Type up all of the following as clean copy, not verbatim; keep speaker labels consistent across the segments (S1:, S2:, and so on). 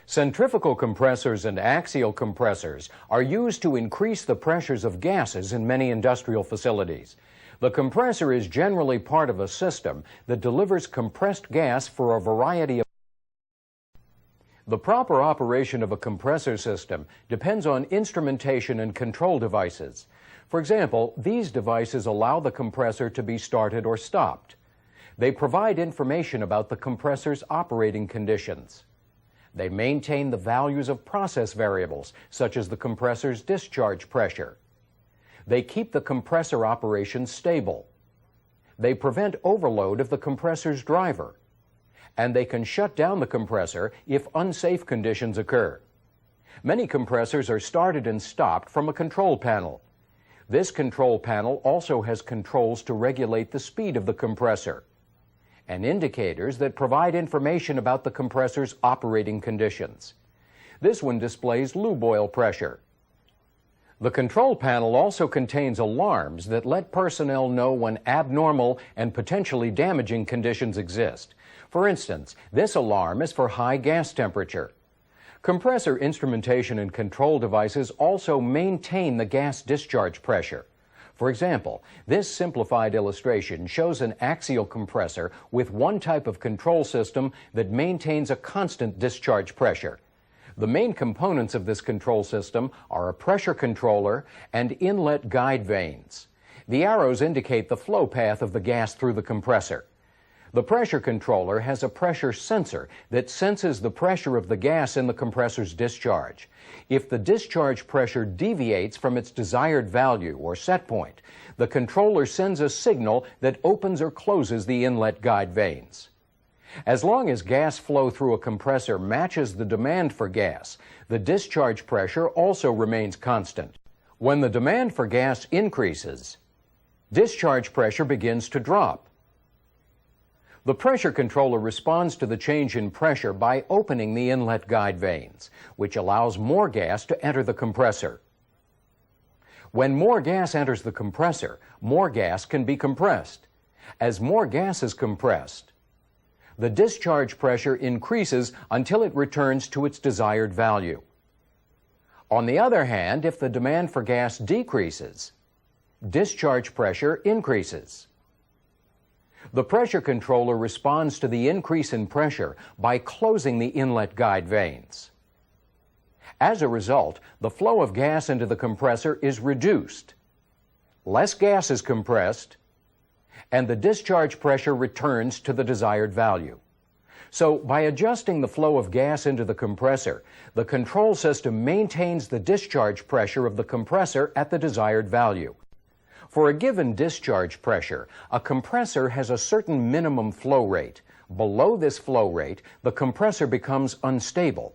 S1: Centrifugal compressors and axial compressors are used to increase the pressures of gases in many industrial facilities. The compressor is generally part of a system that delivers compressed gas for a variety of. The proper operation of a compressor system depends on instrumentation and control devices. For example, these devices allow the compressor to be started or stopped. They provide information about the compressor's operating conditions. They maintain the values of process variables, such as the compressor's discharge pressure. They keep the compressor operation stable. They prevent overload of the compressor's driver. And they can shut down the compressor if unsafe conditions occur. Many compressors are started and stopped from a control panel. This control panel also has controls to regulate the speed of the compressor and indicators that provide information about the compressor's operating conditions. This one displays lube oil pressure. The control panel also contains alarms that let personnel know when abnormal and potentially damaging conditions exist. For instance, this alarm is for high gas temperature. Compressor instrumentation and control devices also maintain the gas discharge pressure. For example, this simplified illustration shows an axial compressor with one type of control system that maintains a constant discharge pressure. The main components of this control system are a pressure controller and inlet guide vanes. The arrows indicate the flow path of the gas through the compressor. The pressure controller has a pressure sensor that senses the pressure of the gas in the compressor's discharge. If the discharge pressure deviates from its desired value or set point, the controller sends a signal that opens or closes the inlet guide vanes. As long as gas flow through a compressor matches the demand for gas, the discharge pressure also remains constant. When the demand for gas increases, discharge pressure begins to drop. The pressure controller responds to the change in pressure by opening the inlet guide vanes, which allows more gas to enter the compressor. When more gas enters the compressor, more gas can be compressed. As more gas is compressed, the discharge pressure increases until it returns to its desired value. On the other hand, if the demand for gas decreases, discharge pressure increases. The pressure controller responds to the increase in pressure by closing the inlet guide vanes. As a result, the flow of gas into the compressor is reduced. Less gas is compressed, and the discharge pressure returns to the desired value. So, by adjusting the flow of gas into the compressor, the control system maintains the discharge pressure of the compressor at the desired value. For a given discharge pressure, a compressor has a certain minimum flow rate. Below this flow rate, the compressor becomes unstable.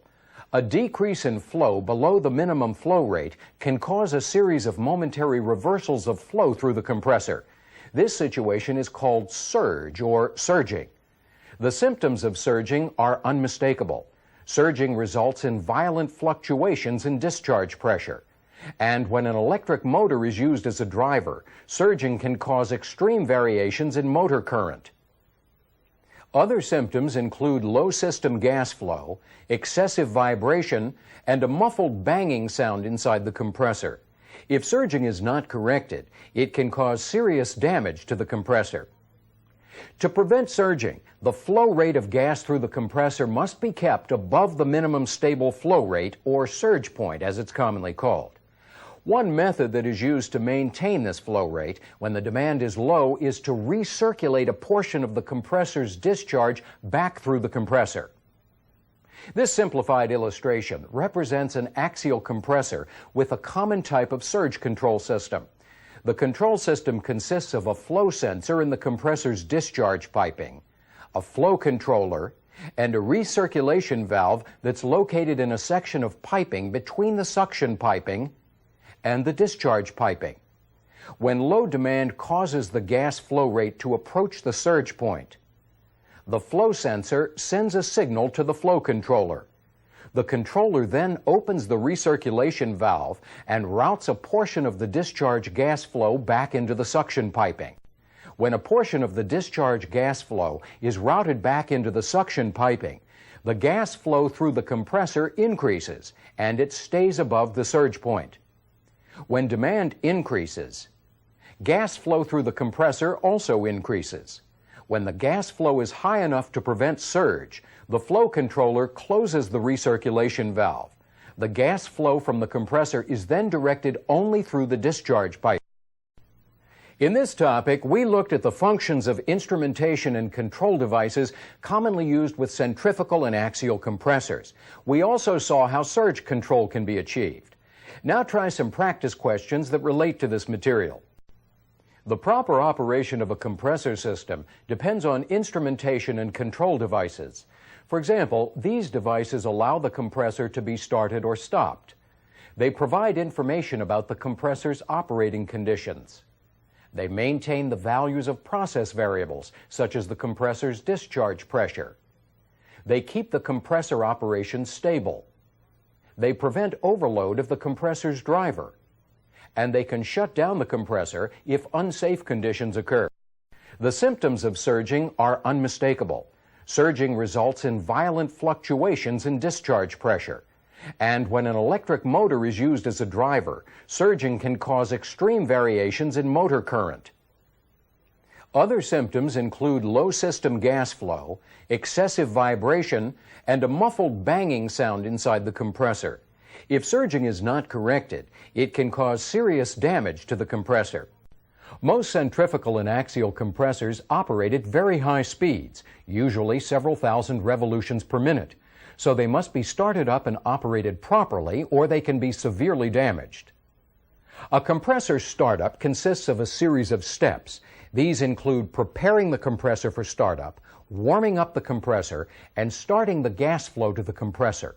S1: A decrease in flow below the minimum flow rate can cause a series of momentary reversals of flow through the compressor. This situation is called surge or surging. The symptoms of surging are unmistakable. Surging results in violent fluctuations in discharge pressure. And when an electric motor is used as a driver, surging can cause extreme variations in motor current. Other symptoms include low system gas flow, excessive vibration, and a muffled banging sound inside the compressor. If surging is not corrected, it can cause serious damage to the compressor. To prevent surging, the flow rate of gas through the compressor must be kept above the minimum stable flow rate, or surge point as it's commonly called. One method that is used to maintain this flow rate when the demand is low is to recirculate a portion of the compressor's discharge back through the compressor. This simplified illustration represents an axial compressor with a common type of surge control system. The control system consists of a flow sensor in the compressor's discharge piping, a flow controller, and a recirculation valve that's located in a section of piping between the suction piping and the discharge piping. When low demand causes the gas flow rate to approach the surge point, the flow sensor sends a signal to the flow controller. The controller then opens the recirculation valve and routes a portion of the discharge gas flow back into the suction piping. When a portion of the discharge gas flow is routed back into the suction piping, the gas flow through the compressor increases and it stays above the surge point. When demand increases, gas flow through the compressor also increases. When the gas flow is high enough to prevent surge, the flow controller closes the recirculation valve. The gas flow from the compressor is then directed only through the discharge pipe. In this topic, we looked at the functions of instrumentation and control devices commonly used with centrifugal and axial compressors. We also saw how surge control can be achieved. Now try some practice questions that relate to this material. The proper operation of a compressor system depends on instrumentation and control devices. For example, these devices allow the compressor to be started or stopped. They provide information about the compressor's operating conditions. They maintain the values of process variables, such as the compressor's discharge pressure. They keep the compressor operation stable. They prevent overload of the compressor's driver. And they can shut down the compressor if unsafe conditions occur. The symptoms of surging are unmistakable. Surging results in violent fluctuations in discharge pressure. And when an electric motor is used as a driver, surging can cause extreme variations in motor current. Other symptoms include low system gas flow, excessive vibration, and a muffled banging sound inside the compressor. If surging is not corrected, it can cause serious damage to the compressor. Most centrifugal and axial compressors operate at very high speeds, usually several thousand revolutions per minute, so they must be started up and operated properly or they can be severely damaged. A compressor startup consists of a series of steps. These include preparing the compressor for startup, warming up the compressor, and starting the gas flow to the compressor.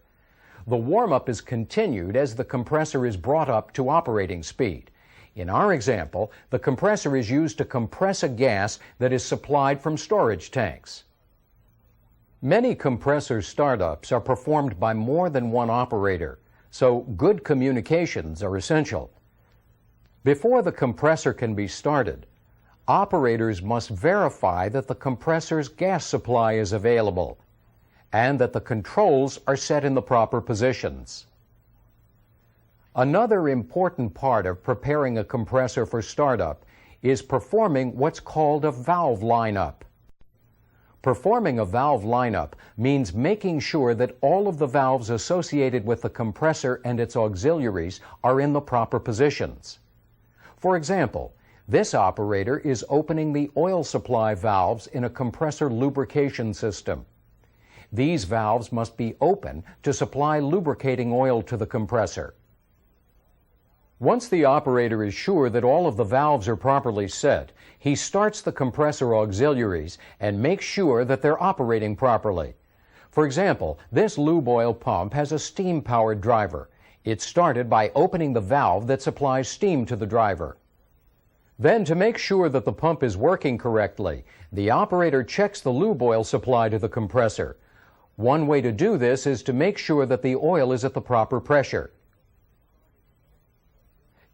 S1: The warm-up is continued as the compressor is brought up to operating speed. In our example, the compressor is used to compress a gas that is supplied from storage tanks. Many compressor startups are performed by more than one operator, so good communications are essential. Before the compressor can be started, operators must verify that the compressor's gas supply is available and that the controls are set in the proper positions. Another important part of preparing a compressor for startup is performing what's called a valve lineup. Performing a valve lineup means making sure that all of the valves associated with the compressor and its auxiliaries are in the proper positions. For example, this operator is opening the oil supply valves in a compressor lubrication system. These valves must be open to supply lubricating oil to the compressor. Once the operator is sure that all of the valves are properly set, he starts the compressor auxiliaries and makes sure that they're operating properly. For example, this lube oil pump has a steam-powered driver. It's started by opening the valve that supplies steam to the driver. Then, to make sure that the pump is working correctly, the operator checks the lube oil supply to the compressor. One way to do this is to make sure that the oil is at the proper pressure.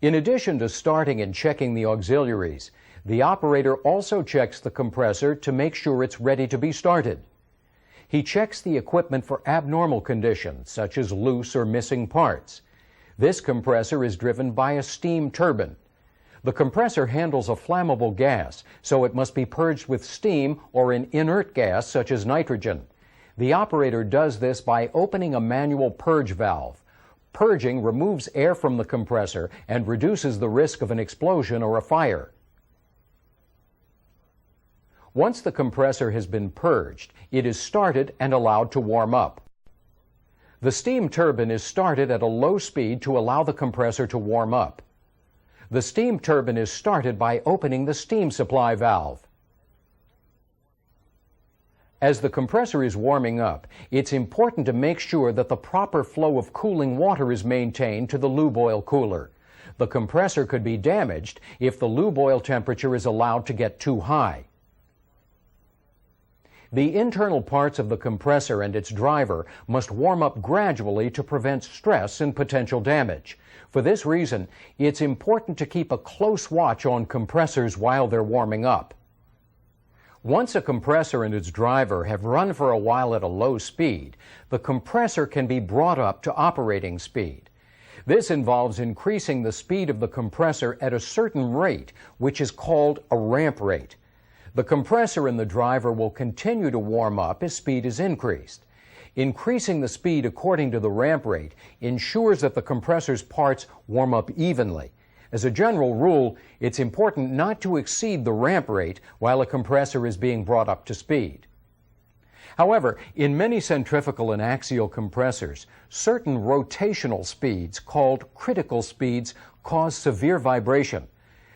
S1: In addition to starting and checking the auxiliaries, the operator also checks the compressor to make sure it's ready to be started. He checks the equipment for abnormal conditions, such as loose or missing parts. This compressor is driven by a steam turbine. The compressor handles a flammable gas, so it must be purged with steam or an inert gas such as nitrogen. The operator does this by opening a manual purge valve. Purging removes air from the compressor and reduces the risk of an explosion or a fire. Once the compressor has been purged, it is started and allowed to warm up. The steam turbine is started at a low speed to allow the compressor to warm up. The steam turbine is started by opening the steam supply valve. As the compressor is warming up, it's important to make sure that the proper flow of cooling water is maintained to the lube oil cooler. The compressor could be damaged if the lube oil temperature is allowed to get too high. The internal parts of the compressor and its driver must warm up gradually to prevent stress and potential damage. For this reason, it's important to keep a close watch on compressors while they're warming up. Once a compressor and its driver have run for a while at a low speed, the compressor can be brought up to operating speed. This involves increasing the speed of the compressor at a certain rate, which is called a ramp rate. The compressor and the driver will continue to warm up as speed is increased. Increasing the speed according to the ramp rate ensures that the compressor's parts warm up evenly. As a general rule, it's important not to exceed the ramp rate while a compressor is being brought up to speed. However, in many centrifugal and axial compressors, certain rotational speeds, called critical speeds, cause severe vibration.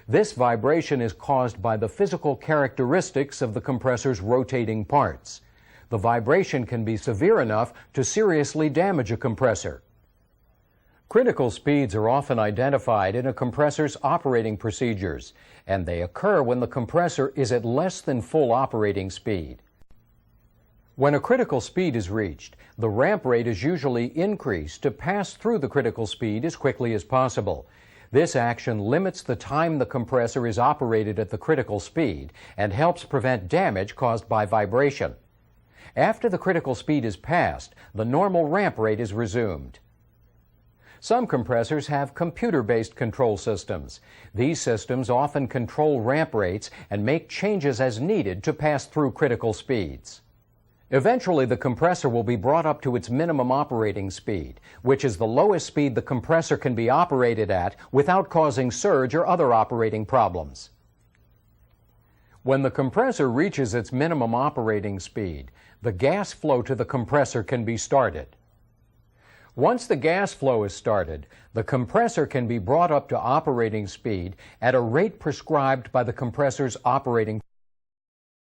S1: This vibration is caused by the physical characteristics of the compressor's rotating parts. The vibration can be severe enough to seriously damage a compressor. Critical speeds are often identified in a compressor's operating procedures, and they occur when the compressor is at less than full operating speed. When a critical speed is reached, the ramp rate is usually increased to pass through the critical speed as quickly as possible. This action limits the time the compressor is operated at the critical speed and helps prevent damage caused by vibration. After the critical speed is passed, the normal ramp rate is resumed. Some compressors have computer-based control systems. These systems often control ramp rates and make changes as needed to pass through critical speeds. Eventually, the compressor will be brought up to its minimum operating speed, which is the lowest speed the compressor can be operated at without causing surge or other operating problems. When the compressor reaches its minimum operating speed, the gas flow to the compressor can be started. Once the gas flow is started, the compressor can be brought up to operating speed at a rate prescribed by the compressor's operating